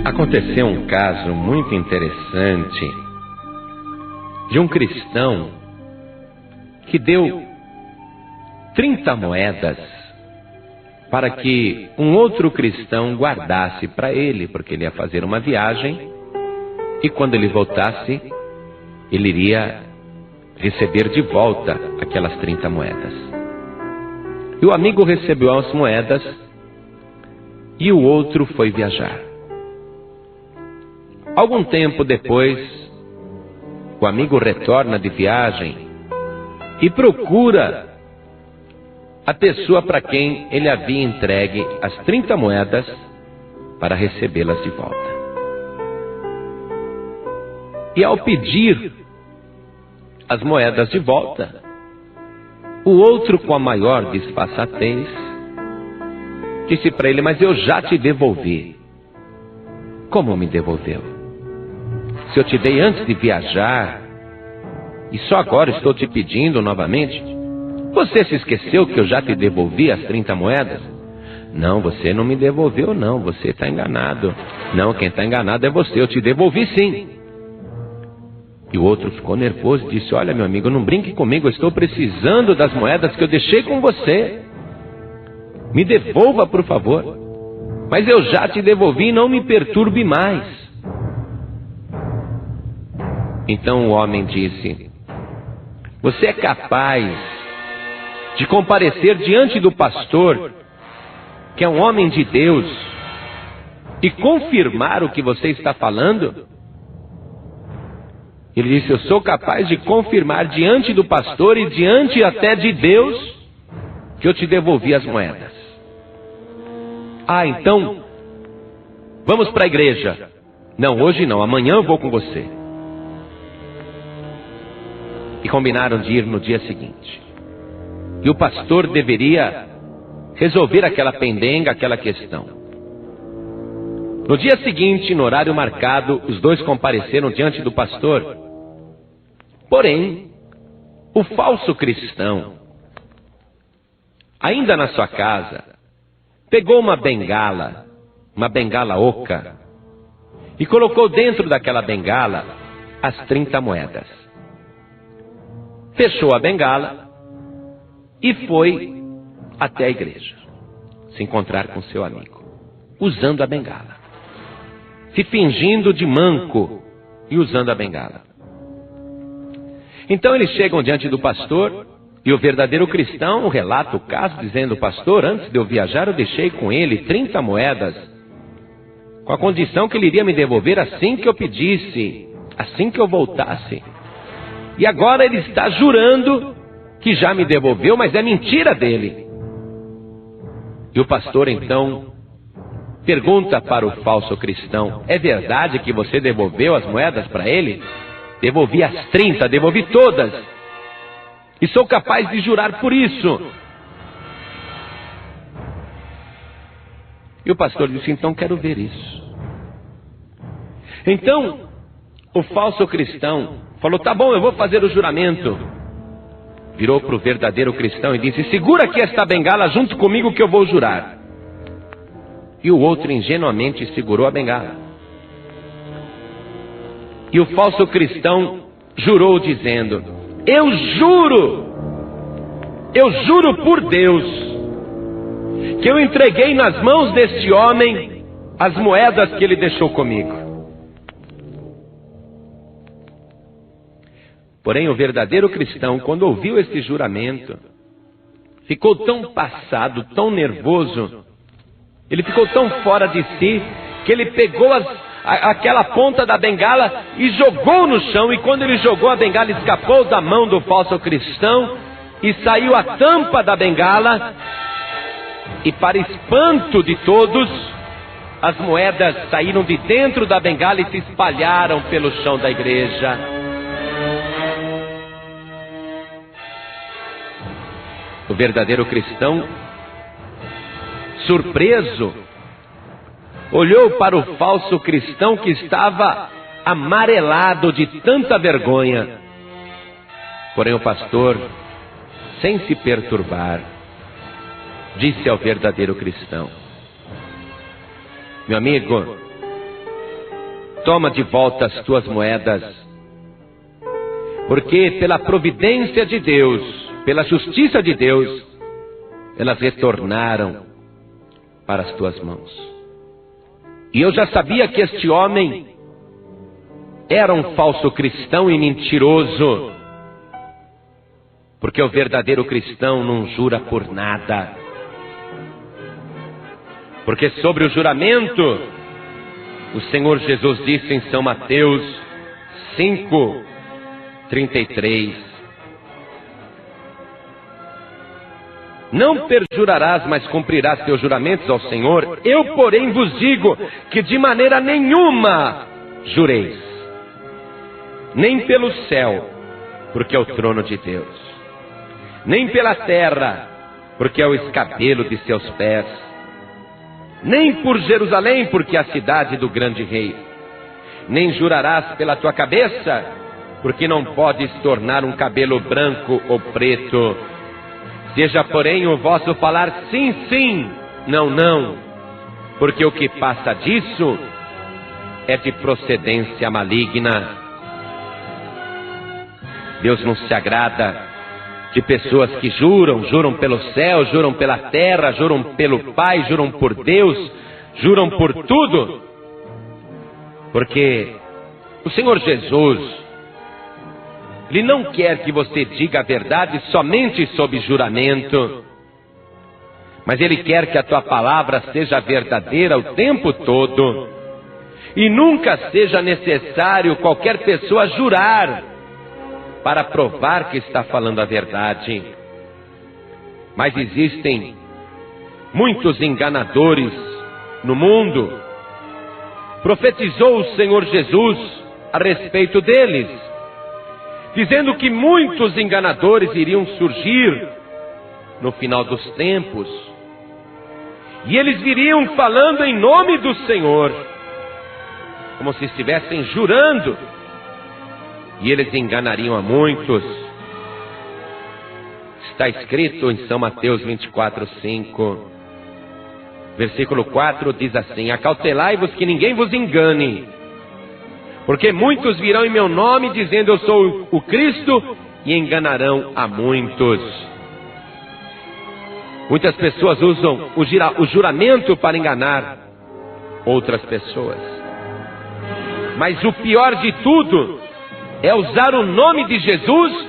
Aconteceu um caso muito interessante de um cristão que deu 30 moedas para que um outro cristão guardasse para ele, porque ele ia fazer uma viagem e quando ele voltasse, ele iria receber de volta aquelas 30 moedas. E o amigo recebeu as moedas e o outro foi viajar. Algum tempo depois, o amigo retorna de viagem e procura a pessoa para quem ele havia entregue as 30 moedas para recebê-las de volta. E ao pedir as moedas de volta, o outro, com a maior disfarçatez, disse para ele: mas eu já te devolvi. Como me devolveu? Se eu te dei antes de viajar e só agora estou te pedindo novamente, você se esqueceu que eu já te devolvi as 30 moedas? Não, você não me devolveu não, você está enganado. Não, quem está enganado é você, eu te devolvi sim. E o outro ficou nervoso e disse: olha, meu amigo, não brinque comigo, eu estou precisando das moedas que eu deixei com você. Me devolva, por favor. Mas eu já te devolvi e não me perturbe mais. Então o homem disse: você é capaz de comparecer diante do pastor, que é um homem de Deus, e confirmar o que você está falando? Ele disse: eu sou capaz de confirmar diante do pastor e diante até de Deus que eu te devolvi as moedas. Ah, então vamos para a igreja. Não, hoje não, amanhã eu vou com você. E combinaram de ir no dia seguinte. E o pastor deveria resolver aquela pendenga, aquela questão. No dia seguinte, no horário marcado, os dois compareceram diante do pastor. Porém, o falso cristão, ainda na sua casa, pegou uma bengala oca, e colocou dentro daquela bengala as 30 moedas. Fechou a bengala e foi até a igreja se encontrar com seu amigo, usando a bengala, se fingindo de manco e usando a bengala. Então eles chegam diante do pastor e o verdadeiro cristão relata o caso, dizendo: pastor, antes de eu viajar eu deixei com ele 30 moedas, com a condição que ele iria me devolver assim que eu pedisse, assim que eu voltasse. E agora ele está jurando que já me devolveu, mas é mentira dele. E o pastor então pergunta para o falso cristão: é verdade que você devolveu as moedas para ele? Devolvi as 30, devolvi todas. E sou capaz de jurar por isso. E o pastor disse: então quero ver isso. Então o falso cristão falou: tá bom, eu vou fazer o juramento. Virou para o verdadeiro cristão e disse: segura aqui esta bengala junto comigo que eu vou jurar. E o outro ingenuamente segurou a bengala. E o falso cristão jurou dizendo: eu juro por Deus, que eu entreguei nas mãos deste homem as moedas que ele deixou comigo. Porém, o verdadeiro cristão, quando ouviu este juramento, ficou tão passado, tão nervoso, ele ficou tão fora de si, que ele pegou aquela ponta da bengala e jogou no chão, e quando ele jogou, a bengala escapou da mão do falso cristão, e saiu a tampa da bengala, e para espanto de todos, as moedas saíram de dentro da bengala e se espalharam pelo chão da igreja. O verdadeiro cristão, surpreso, olhou para o falso cristão que estava amarelado de tanta vergonha. Porém o pastor, sem se perturbar, disse ao verdadeiro cristão: meu amigo, toma de volta as tuas moedas, porque pela providência de Deus, pela justiça de Deus, elas retornaram para as tuas mãos. E eu já sabia que este homem era um falso cristão e mentiroso, porque o verdadeiro cristão não jura por nada. Porque sobre o juramento, o Senhor Jesus disse em São Mateus 5:33: não perjurarás, mas cumprirás teus juramentos ao Senhor. Eu, porém, vos digo que de maneira nenhuma jureis, nem pelo céu, porque é o trono de Deus, nem pela terra, porque é o escabelo de seus pés, nem por Jerusalém, porque é a cidade do grande rei. Nem jurarás pela tua cabeça, porque não podes tornar um cabelo branco ou preto. Seja, porém, o vosso falar sim, sim, não, não, porque o que passa disso é de procedência maligna. Deus não se agrada de pessoas que juram pelo céu, juram pela terra, juram pelo Pai, juram por Deus, juram por tudo, porque o Senhor Jesus, Ele não quer que você diga a verdade somente sob juramento, mas Ele quer que a tua palavra seja verdadeira o tempo todo, e nunca seja necessário qualquer pessoa jurar para provar que está falando a verdade. Mas existem muitos enganadores no mundo. Profetizou o Senhor Jesus a respeito deles, dizendo que muitos enganadores iriam surgir no final dos tempos, e eles viriam falando em nome do Senhor, como se estivessem jurando, e eles enganariam a muitos. Está escrito em São Mateus 24:5, versículo 4, diz assim: acautelai-vos que ninguém vos engane, porque muitos virão em meu nome dizendo eu sou o Cristo, e enganarão a muitos. Muitas pessoas usam o juramento para enganar outras pessoas, mas o pior de tudo é usar o nome de Jesus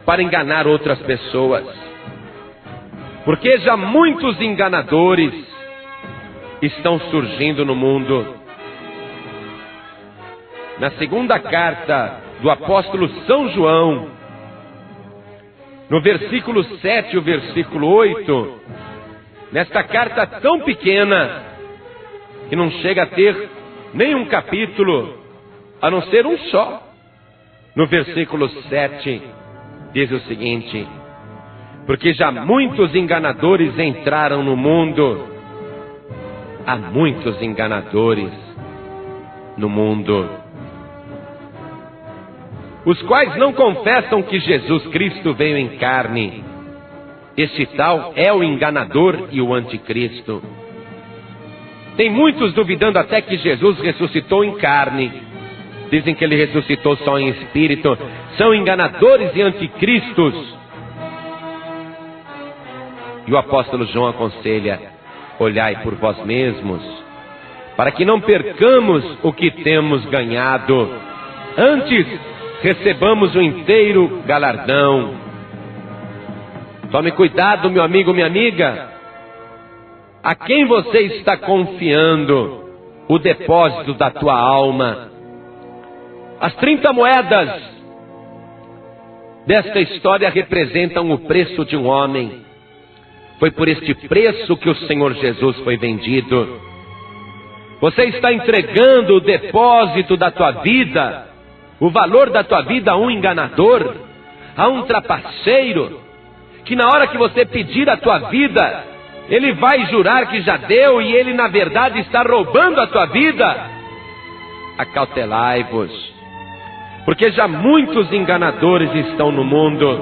para enganar outras pessoas, porque já muitos enganadores estão surgindo no mundo. Na segunda carta do apóstolo São João, no versículo 7 e o versículo 8, nesta carta tão pequena, que não chega a ter nenhum capítulo, a não ser um só, no versículo 7, diz o seguinte: porque já muitos enganadores entraram no mundo. Há muitos enganadores no mundo, os quais não confessam que Jesus Cristo veio em carne. Este tal é o enganador e o anticristo. Tem muitos duvidando até que Jesus ressuscitou em carne. Dizem que Ele ressuscitou só em espírito. São enganadores e anticristos. E o apóstolo João aconselha: olhai por vós mesmos, para que não percamos o que temos ganhado, antes recebamos o inteiro galardão. Tome cuidado, meu amigo, minha amiga, a quem você está confiando o depósito da tua alma. As 30 moedas desta história representam o preço de um homem. Foi por este preço que o Senhor Jesus foi vendido. Você está entregando o depósito da tua vida, o valor da tua vida, a um enganador, a um trapaceiro, que na hora que você pedir a tua vida, ele vai jurar que já deu e ele na verdade está roubando a tua vida. Acautelai-vos, porque já muitos enganadores estão no mundo.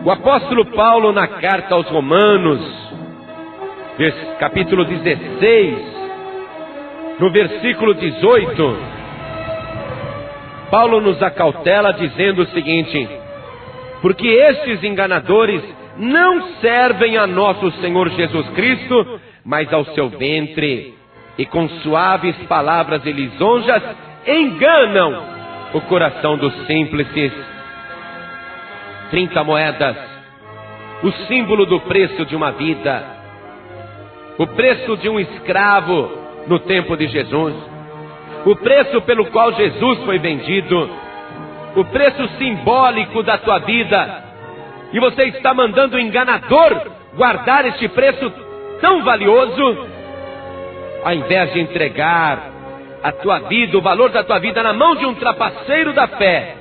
O apóstolo Paulo, na carta aos Romanos, capítulo 16, no versículo 18, Paulo nos acautela dizendo o seguinte: porque estes enganadores não servem a nosso Senhor Jesus Cristo, mas ao seu ventre, e com suaves palavras e lisonjas enganam o coração dos simples. 30 moedas, o símbolo do preço de uma vida, o preço de um escravo no tempo de Jesus, o preço pelo qual Jesus foi vendido, o preço simbólico da tua vida, e você está mandando o enganador guardar este preço tão valioso, ao invés de entregar a tua vida, o valor da tua vida na mão de um trapaceiro da fé.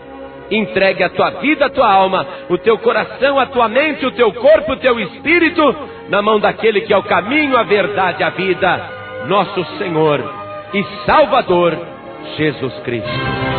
Entregue a tua vida, a tua alma, o teu coração, a tua mente, o teu corpo, o teu espírito, na mão daquele que é o caminho, a verdade, a vida, nosso Senhor e Salvador, Jesus Cristo.